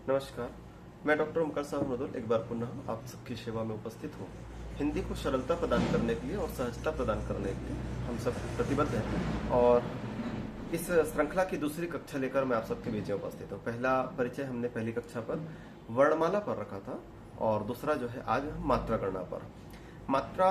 नमस्कार, मैं डॉक्टर ओमकार साहू मृदुल एक बार पुनः आप सबकी सेवा में उपस्थित हूँ। हिंदी को सरलता प्रदान करने के लिए और सहजता प्रदान करने के लिए हम सब प्रतिबद्ध हैं और इस श्रृंखला की दूसरी कक्षा लेकर मैं आप सबके बीच में उपस्थित हूँ। पहला परिचय हमने पहली कक्षा पर वर्णमाला पर रखा था और दूसरा जो है आज हम मात्रा गणना पर। मात्रा,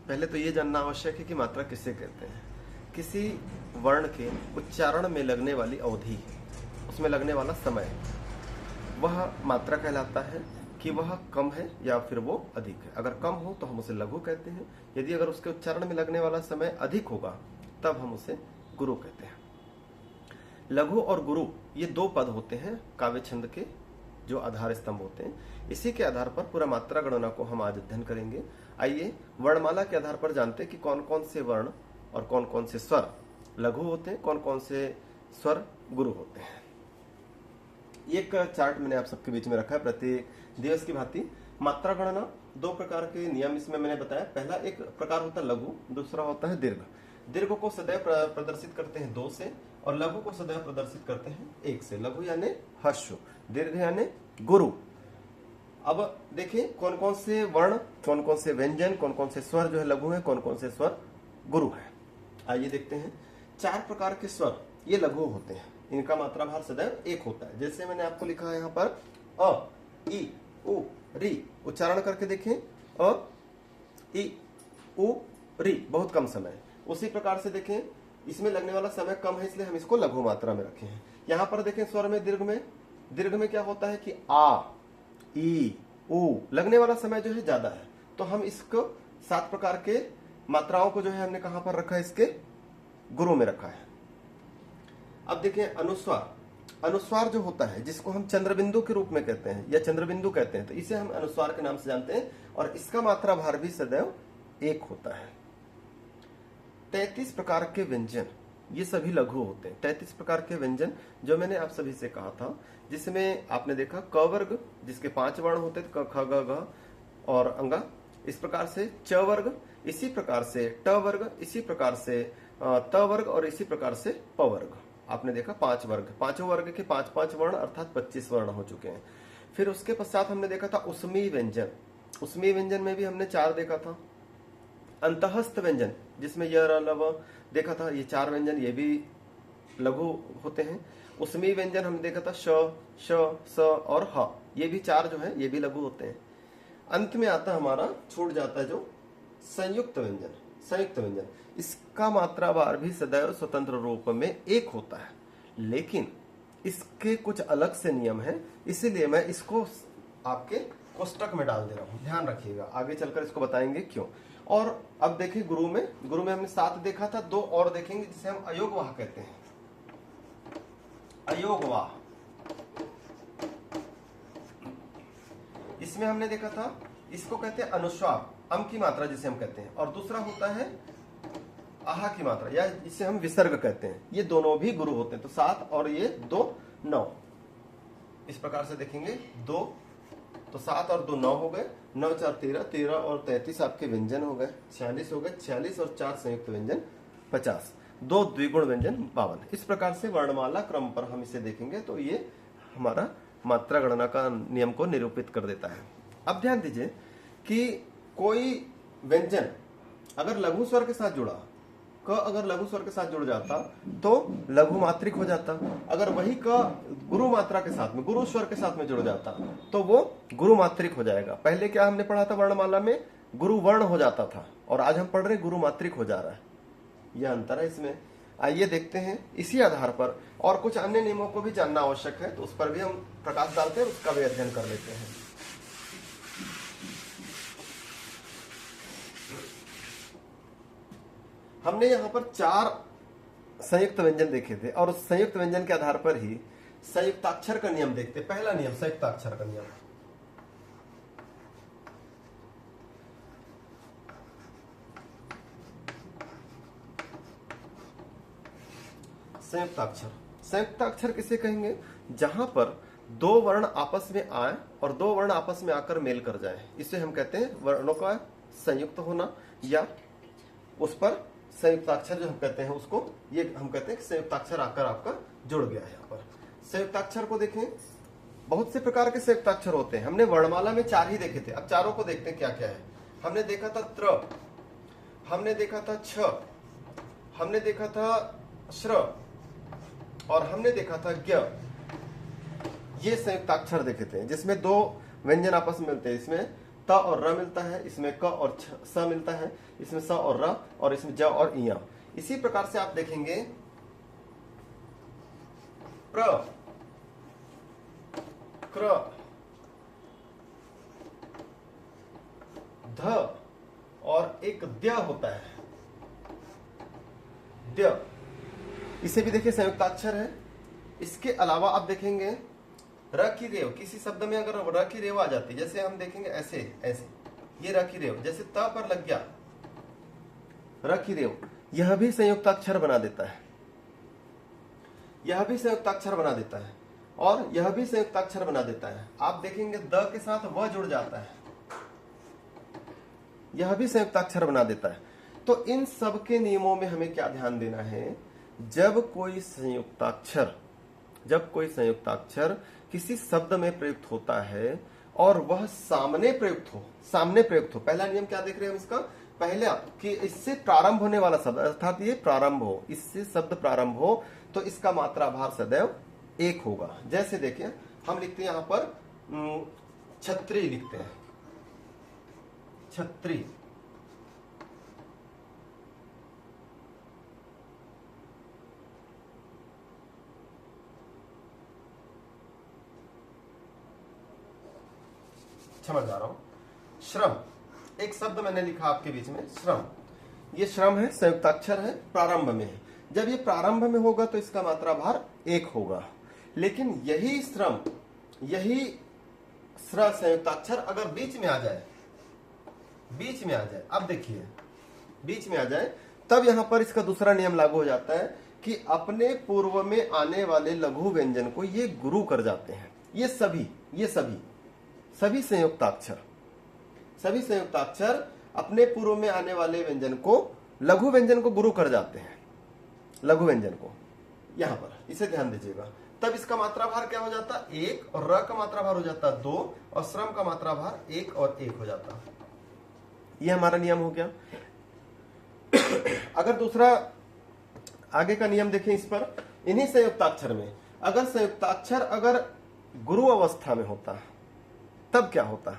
पहले तो ये जानना आवश्यक है कि मात्रा किसे कहते हैं। किसी वर्ण के उच्चारण में लगने वाली अवधि, उसमें लगने वाला समय, वह मात्रा कहलाता है कि वह कम है या फिर वो अधिक है। अगर कम हो तो हम उसे लघु कहते हैं, यदि अगर उसके उच्चारण में लगने वाला समय अधिक होगा तब हम उसे गुरु कहते हैं। लघु और गुरु ये दो पद होते हैं काव्य छंद के जो आधार स्तंभ होते हैं। इसी के आधार पर पूरा मात्रा गणना को हम आज अध्ययन करेंगे। आइए वर्णमाला के आधार पर जानते हैं कि कौन कौन से वर्ण और कौन कौन से स्वर लघु होते हैं, कौन कौन से स्वर गुरु होते हैं। एक चार्ट मैंने आप सबके बीच में रखा है प्रति दिवस की भांति। मात्रा गणना दो प्रकार के नियम इसमें मैंने बताया। पहला एक प्रकार होता है लघु, दूसरा होता है दीर्घ। दीर्घ को सदैव प्रदर्शित करते हैं 2 से और लघु को सदैव प्रदर्शित करते हैं 1 से। लघु यानी हर्ष, दीर्घ यानी गुरु। अब देखिए कौन कौन से वर्ण, कौन कौन से व्यंजन, कौन कौन से स्वर जो है लघु है, कौन कौन से स्वर गुरु है। आइए देखते हैं। 4 प्रकार के स्वर ये लघु होते हैं, इनका मात्रा भार सदैव 1 होता है। जैसे मैंने आपको लिखा है यहाँ पर अ, ई, उ, री। उच्चारण करके देखें, अ, ई, उ, री, बहुत कम समय। उसी प्रकार से देखें, इसमें लगने वाला समय कम है इसलिए हम इसको लघु मात्रा में रखे हैं। यहाँ पर देखें स्वर में, दीर्घ में क्या होता है कि आ, ई, उ लगने वाला समय जो है ज्यादा है, तो हम इसको 7 प्रकार के मात्राओं को जो है हमने कहां पर रखा है, इसके गुरु में रखा है। अब देखिए अनुस्वार। अनुस्वार जो होता है जिसको हम चंद्रबिंदु के रूप में कहते हैं या चंद्रबिंदु कहते हैं, तो इसे हम अनुस्वार के नाम से जानते हैं और इसका मात्रा भार भी सदैव 1 होता है। 33 प्रकार के व्यंजन ये सभी लघु होते हैं। 33 प्रकार के व्यंजन जो मैंने आप सभी से कहा था, जिसमें आपने देखा क वर्ग जिसके 5 वर्ण होते थे, क, ख, ग, घ और अंगा। इस प्रकार से च वर्ग, इसी प्रकार से ट वर्ग, इसी प्रकार से त वर्ग और इसी प्रकार से प वर्ग। आपने देखा 5 वर्ग, पांचों वर्ग के 5-5 वर्ण अर्थात 25 वर्ण हो चुके हैं। फिर उसके पश्चात हमने देखा था उसमी व्यंजन। उसमी व्यंजन में भी हमने 4 देखा था। अंतहस्थ व्यंजन जिसमें य, र, ल, व देखा था, ये 4 व्यंजन ये भी लघु होते हैं। उसमी व्यंजन हमने देखा था श, श, स और ह, ये भी 4 जो है ये भी लघु होते हैं। अंत में आता हमारा, छूट जाता है जो संयुक्त व्यंजन। संयुक्त व्यंजन इसका मात्रा भार भी सदैव स्वतंत्र रूप में 1 होता है, लेकिन इसके कुछ अलग से नियम है, इसीलिए मैं इसको आपके कोष्टक में डाल दे रहा हूं। ध्यान रखिएगा, आगे चलकर इसको बताएंगे क्यों। और अब देखिए गुरु में हमने 7 देखा था, 2 और देखेंगे जिसे हम अयोगवाह कहते हैं। अयोगवाह, इसमें हमने देखा था, इसको कहते हैं अनुस्वार, अम की मात्रा जिसे हम कहते हैं, और दूसरा होता है आहा की मात्रा या इसे हम विसर्ग कहते हैं। ये दोनों भी गुरु होते हैं, तो 7 और ये 2 9। इस प्रकार से देखेंगे 2 तो 7 और 2 9 हो गए, 9 4 13, 13 और 33 आपके व्यंजन हो गए, 46 हो गए, 46 और 4 संयुक्त व्यंजन 50, 2 द्विगुण व्यंजन 52। इस प्रकार से वर्णमाला क्रम पर हम इसे देखेंगे तो ये हमारा मात्रा गणना का नियम को निरूपित कर देता है। अब ध्यान दीजिए कि कोई व्यंजन अगर लघु स्वर के साथ जुड़ा, क अगर लघु स्वर के साथ जुड़ जाता तो लघु मात्रिक हो जाता। अगर वही क गुरु मात्रा के साथ में, गुरु स्वर के साथ में जुड़ जाता तो वो गुरु मात्रिक हो जाएगा। पहले क्या हमने पढ़ा था, वर्णमाला में गुरु वर्ण हो जाता था और आज हम पढ़ रहे गुरु मात्रिक हो जा रहा है। यह अंतर है इसमें। आइए देखते हैं इसी आधार पर, और कुछ अन्य नियमों को भी जानना आवश्यक है तो उस पर भी हम प्रकाश डालते हैं, उसका भी अध्ययन कर लेते हैं। हमने यहाँ पर 4 संयुक्त व्यंजन देखे थे और उस संयुक्त व्यंजन के आधार पर ही संयुक्ताक्षर का नियम देखते। पहला नियम संयुक्ताक्षर का नियम। संयुक्ताक्षर किसे कहेंगे, जहां पर 2 वर्ण आपस में आए और 2 वर्ण आपस में आकर मेल कर जाए, इसे हम कहते हैं वर्णों का संयुक्त होना, या उस पर संयुक्ताक्षर जो हम कहते हैं उसको, ये हम कहते हैं कि संयुक्ताक्षर आकर आपका जुड़ गया है। यहाँ पर संयुक्ताक्षर को देखें बहुत से प्रकार के संयुक्ताक्षर होते हैं। हमने वर्णमाला में 4 ही देखे थे, अब चारों को देखते हैं क्या क्या है। हमने देखा था त्र, हमने देखा था छ, हमने देखा था श्र और हमने देखा था ज्ञ। ये संयुक्ताक्षर देखे थे जिसमें 2 व्यंजन आपस में मिलते हैं। इसमें त और र मिलता है, इसमें क और स मिलता है, इसमें स और र और इसमें ज और इया। इसी प्रकार से आप देखेंगे प्र, क्र, ध और एक द्य होता है, द्य। इसे भी देखिए संयुक्ताक्षर है। इसके अलावा आप देखेंगे र की रेव, किसी शब्द में अगर र की रेव आ जाती है, जैसे हम देखेंगे ऐसे ऐसे, ये र की रेव जैसे त पर लग गया र की रेव, यह भी संयुक्ताक्षर बना देता है, यह भी संयुक्ताक्षर बना देता है और यह भी संयुक्ताक्षर बना देता है। आप देखेंगे द के साथ व जुड़ जाता है, यह भी संयुक्ताक्षर बना देता है। तो इन सब के नियमों में हमें क्या ध्यान देना है, जब कोई संयुक्ताक्षर किसी शब्द में प्रयुक्त होता है और वह सामने प्रयुक्त हो, सामने प्रयुक्त हो। पहला नियम क्या देख रहे हैं हम इसका, पहला कि इससे प्रारंभ होने वाला शब्द अर्थात ये प्रारंभ हो, इससे शब्द प्रारंभ हो तो इसका मात्रा भार सदैव 1 होगा। जैसे देखिए हम लिखते हैं यहां पर छत्री लिखते हैं, छत्री। समझ आ रहा हूं। श्रम, एक शब्द मैंने लिखा आपके बीच में श्रम, ये श्रम है, संयुक्ताक्षर है, प्रारंभ में है। जब ये प्रारंभ में होगा तो इसका मात्रा भार 1 होगा। लेकिन यही श्रम, यही श्र संयुक्ताक्षर अगर बीच में आ जाए, बीच में आ जाए, अब देखिए बीच में आ जाए, तब यहां पर इसका दूसरा नियम लागू हो जाता है कि अपने पूर्व में आने वाले लघु व्यंजन को ये गुरु कर जाते हैं। ये सभी संयुक्ताक्षर अपने पूर्व में आने वाले व्यंजन को, लघु व्यंजन को गुरु कर जाते हैं, लघु व्यंजन को। यहां पर इसे ध्यान दीजिएगा। तब इसका मात्रा भार क्या हो जाता, 1 और र का मात्रा भार हो जाता 2 और श्रम का मात्रा भार 1 और 1 हो जाता। यह हमारा नियम हो गया। अगर दूसरा आगे का नियम देखें इस पर, इन्हीं संयुक्ताक्षर में अगर संयुक्ताक्षर अगर गुरु अवस्था में होता तब क्या होता,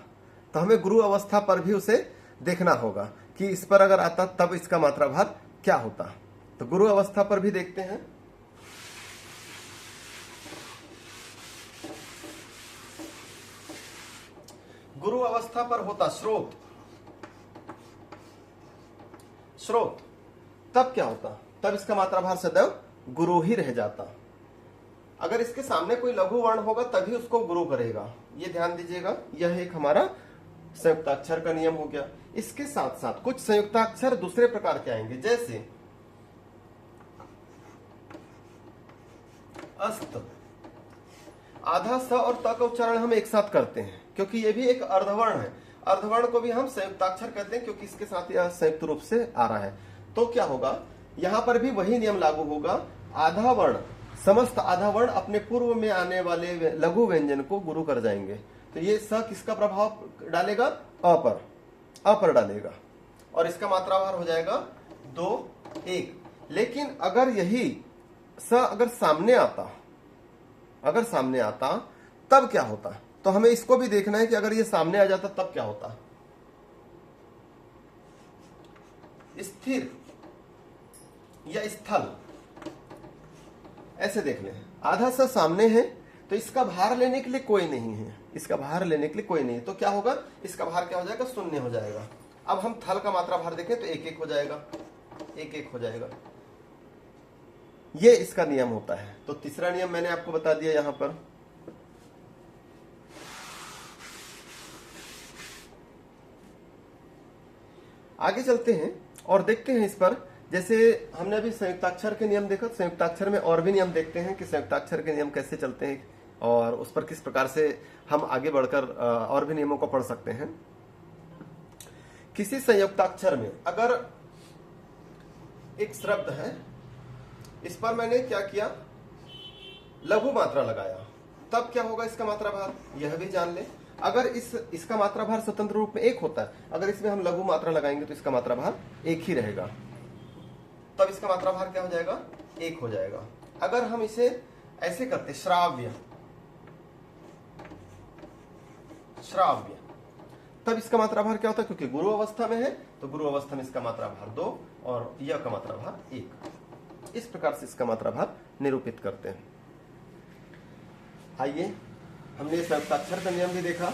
तो हमें गुरु अवस्था पर भी उसे देखना होगा कि इस पर अगर आता तब इसका मात्रा भार क्या होता। तो गुरु अवस्था पर भी देखते हैं। गुरु अवस्था पर होता स्रोत, स्रोत, तब क्या होता, तब इसका मात्रा भार सदैव गुरु ही रह जाता। अगर इसके सामने कोई लघु वर्ण होगा तभी उसको गुरु करेगा, ये ध्यान दीजिएगा। यह एक हमारा संयुक्ताक्षर का नियम हो गया। इसके साथ साथ कुछ संयुक्ताक्षर दूसरे प्रकार के आएंगे, जैसे अस्त। आधा स और त का उच्चारण हम एक साथ करते हैं क्योंकि ये भी एक अर्धवर्ण है। अर्धवर्ण को भी हम संयुक्ताक्षर कहते हैं क्योंकि इसके साथ यह संयुक्त रूप से आ रहा है। तो क्या होगा, यहां पर भी वही नियम लागू होगा। आधा वर्ण, समस्त आधा वर्ण अपने पूर्व में आने वाले लघु व्यंजन को गुरु कर जाएंगे। तो ये स किसका प्रभाव डालेगा, अ पर, अ पर डालेगा और इसका मात्रा भार हो जाएगा 2, 1। लेकिन अगर यही स अगर सामने आता, अगर सामने आता तब क्या होता, तो हमें इसको भी देखना है कि अगर ये सामने आ जाता तब क्या होता। स्थिर या स्थल, ऐसे देख लें। आधा सा सामने है तो इसका भार लेने के लिए कोई नहीं है, इसका भार लेने के लिए कोई नहीं है, तो क्या होगा, इसका भार क्या हो जाएगा, 0 हो जाएगा। अब हम थल का मात्रा भार देखें तो 1, 1 हो जाएगा, 1, 1 हो जाएगा। ये इसका नियम होता है। तो तीसरा नियम मैंने आपको बता दिया यहां पर। आगे चलते हैं और देखते हैं इस पर। जैसे हमने अभी संयुक्ताक्षर के नियम देखा, संयुक्ताक्षर में और भी नियम देखते हैं कि संयुक्ताक्षर के नियम कैसे चलते हैं और उस पर किस प्रकार से हम आगे बढ़कर और भी नियमों को पढ़ सकते हैं। किसी संयुक्ताक्षर में अगर एक शब्द है, इस पर मैंने क्या किया, लघु मात्रा लगाया, तब क्या होगा इसका मात्रा भार, यह भी जान ले। अगर इसका मात्रा भार स्वतंत्र रूप में 1 होता है, अगर इसमें हम लघु मात्रा लगाएंगे तो इसका मात्रा भार 1 ही रहेगा, तब इसका मात्रा भार क्या हो जाएगा, 1 हो जाएगा। अगर हम इसे ऐसे करते श्राव्य, तब इसका मात्रा भार क्या होता है, क्योंकि गुरु अवस्था में है तो गुरु अवस्था में इसका मात्रा भार 2 और यह का मात्रा भार 1। इस प्रकार से इसका मात्रा भार निरूपित करते हैं। आइए, हमने संयुक्ताक्षर का नियम भी देखा।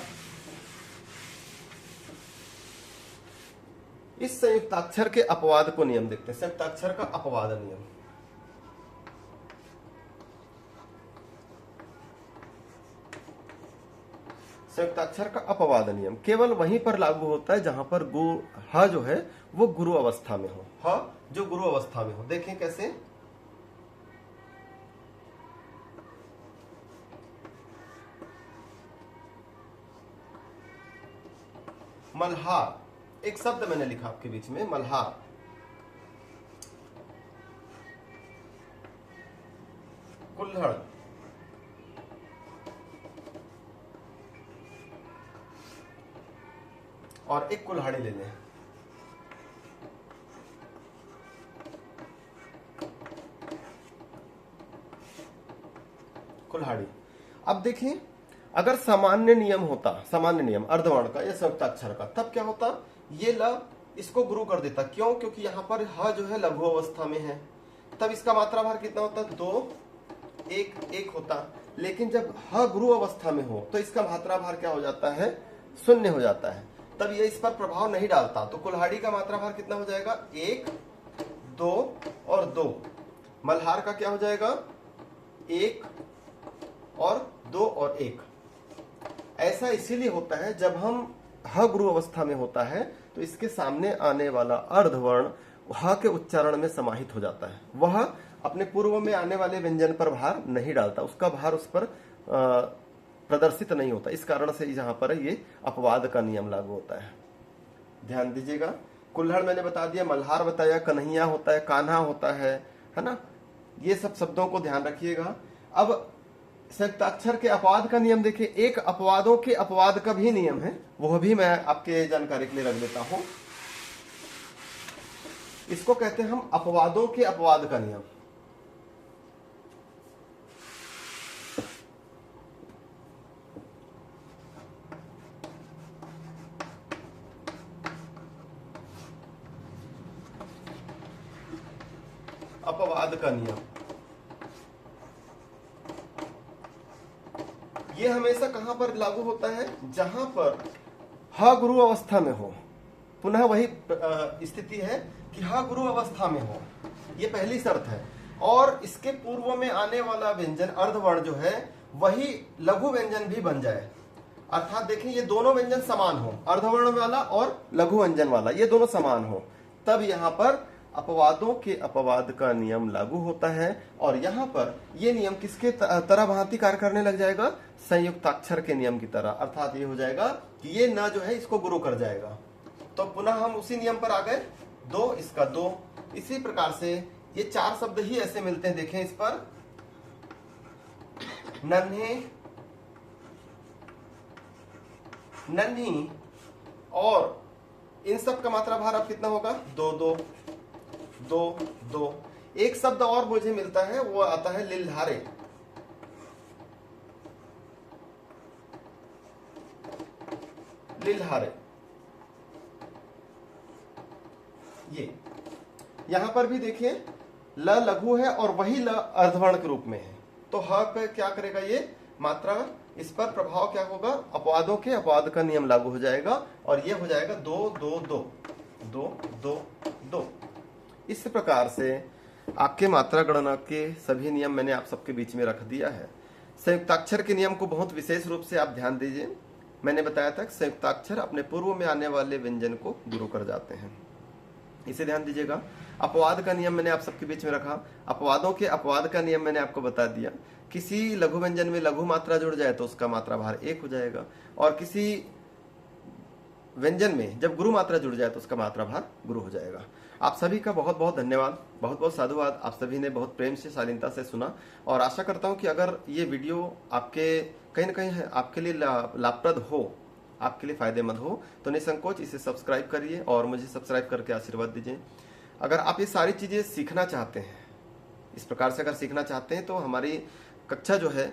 इस संयुक्ताक्षर के अपवाद को नियम देखते हैं। संयुक्ताक्षर का अपवाद नियम, संयुक्ताक्षर का अपवाद नियम केवल वहीं पर लागू होता है जहां पर ह जो है वो गुरु अवस्था में हो, ह जो गुरु अवस्था में हो। देखें कैसे, मल्हार, एक शब्द मैंने लिखा आपके बीच में, मल्हार। कुल्हड़, और एक कुल्हाड़ी ले लें। कुल्हाड़ी। अब देखिए, अगर सामान्य नियम होता, सामान्य नियम अर्धवर्ण का या संयुक्ताक्षर का, तब क्या होता, ये ल इसको गुरु कर देता। क्यों? क्योंकि यहाँ पर ह जो है लघु अवस्था में है, तब इसका मात्रा भार कितना होता, 2 1 1 होता। लेकिन जब ह गुरु अवस्था में हो तो इसका मात्रा भार क्या हो जाता है, 0 हो जाता है। तब ये इस पर प्रभाव नहीं डालता, तो कुल्हाड़ी का मात्रा भार कितना हो जाएगा, 1 2 और 2। मल्हार का क्या हो जाएगा, 1 और 2 और 1। ऐसा इसीलिए होता है जब हम ह गुरु अवस्था में होता है तो इसके सामने आने वाला अर्धवर्ण ह के उच्चारण में समाहित हो जाता है। वह अपने पूर्व में आने वाले व्यंजन पर भार नहीं डालता, उसका भार उस पर प्रदर्शित नहीं होता। इस कारण से यहाँ पर ये अपवाद का नियम लागू होता है। ध्यान दीजिएगा, कुल्हड़ मैंने बता दिया, मल्हार बताया, कन्हैया होता है, कान्हा होता है ना। ये सब शब्दों को ध्यान रखिएगा। अब संयुक्ताक्षर के अपवाद का नियम देखिए। एक अपवादों के अपवाद का भी नियम है, वह भी मैं आपके जानकारी के लिए रख देता हूं। इसको कहते हैं हम अपवादों के अपवाद का नियम। अपवाद का नियम ये हमेशा कहां पर लागू होता है, जहां पर ह गुरु अवस्था में हो। पुनः वही स्थिति है कि ह गुरु अवस्था में हो, ये पहली शर्त है। और इसके पूर्व में आने वाला व्यंजन अर्धवर्ण जो है वही लघु व्यंजन भी बन जाए। अर्थात देखिए, ये दोनों व्यंजन समान हो, अर्धवर्ण वाला और लघु व्यंजन वाला, ये दोनों समान हो, तब यहाँ पर अपवादों के अपवाद का नियम लागू होता है। और यहाँ पर ये नियम किसके तरह भांति कार्य करने लग जाएगा, संयुक्ताक्षर के नियम की तरह। अर्थात ये हो जाएगा कि ये न जो है इसको गुरु कर जाएगा। तो पुनः हम उसी नियम पर आ गए, 2 इसका 2। इसी प्रकार से ये 4 शब्द ही ऐसे मिलते हैं। देखें इस पर, नन्हे, नन्ही, और इन सब का मात्रा भार अब कितना होगा, 2 2 2 2। एक शब्द और मुझे मिलता है, वो आता है लिल्हारे। लिल्हारे, ये यहां पर भी देखिए ल लघु है और वही ल अर्धवर्ण के रूप में है, तो ह पे क्या करेगा, ये मात्रा, इस पर प्रभाव क्या होगा, अपवादों के अपवाद का नियम लागू हो जाएगा और ये हो जाएगा 2 2 2 2 2 2। इस प्रकार से आपके मात्रा गणना के सभी नियम मैंने आप सबके बीच में रख दिया है। संयुक्ताक्षर के नियम को बहुत विशेष रूप से आप ध्यान दीजिए। मैंने बताया था कि संयुक्ताक्षर अपने पूर्व में आने वाले व्यंजन को गुरु कर जाते हैं, इसे ध्यान दीजिएगा। अपवाद का नियम मैंने आप सबके बीच में रखा। अपवादों के अपवाद का नियम मैंने आपको बता दिया। किसी लघु व्यंजन में लघु मात्रा जुड़ जाए तो उसका मात्रा भार 1 हो जाएगा, और किसी व्यंजन में जब गुरु मात्रा जुड़ जाए तो उसका मात्रा भार गुरु हो जाएगा। आप सभी का बहुत बहुत धन्यवाद, बहुत बहुत साधुवाद। आप सभी ने बहुत प्रेम से, शालीनता से सुना और आशा करता हूं कि अगर ये वीडियो आपके कहीं ना कहीं आपके लिए लाभप्रद हो, आपके लिए फायदेमंद हो, तो निसंकोच इसे सब्सक्राइब करिए और मुझे सब्सक्राइब करके आशीर्वाद दीजिए। अगर आप ये सारी चीजें सीखना चाहते हैं, इस प्रकार से अगर सीखना चाहते हैं, तो हमारी कक्षा जो है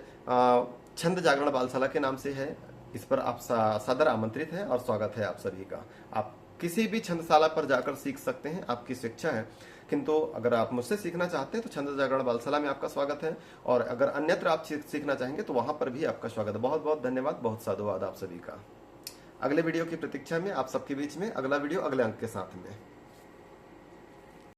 छंद जागरण बालशाला के नाम से है। इस पर आप सादर आमंत्रित है और स्वागत है आप सभी का। आप किसी भी छंदशाला पर जाकर सीख सकते हैं, आपकी स्वेच्छा है। किंतु अगर आप मुझसे सीखना चाहते हैं तो छंद जागरण बालशाला में आपका स्वागत है, और अगर अन्यत्र आप सीखना चाहेंगे तो वहां पर भी आपका स्वागत है। बहुत बहुत धन्यवाद, बहुत साधुवाद आप सभी का। अगले वीडियो की प्रतीक्षा में आप सबके बीच में अगला वीडियो अगले अंक के साथ में।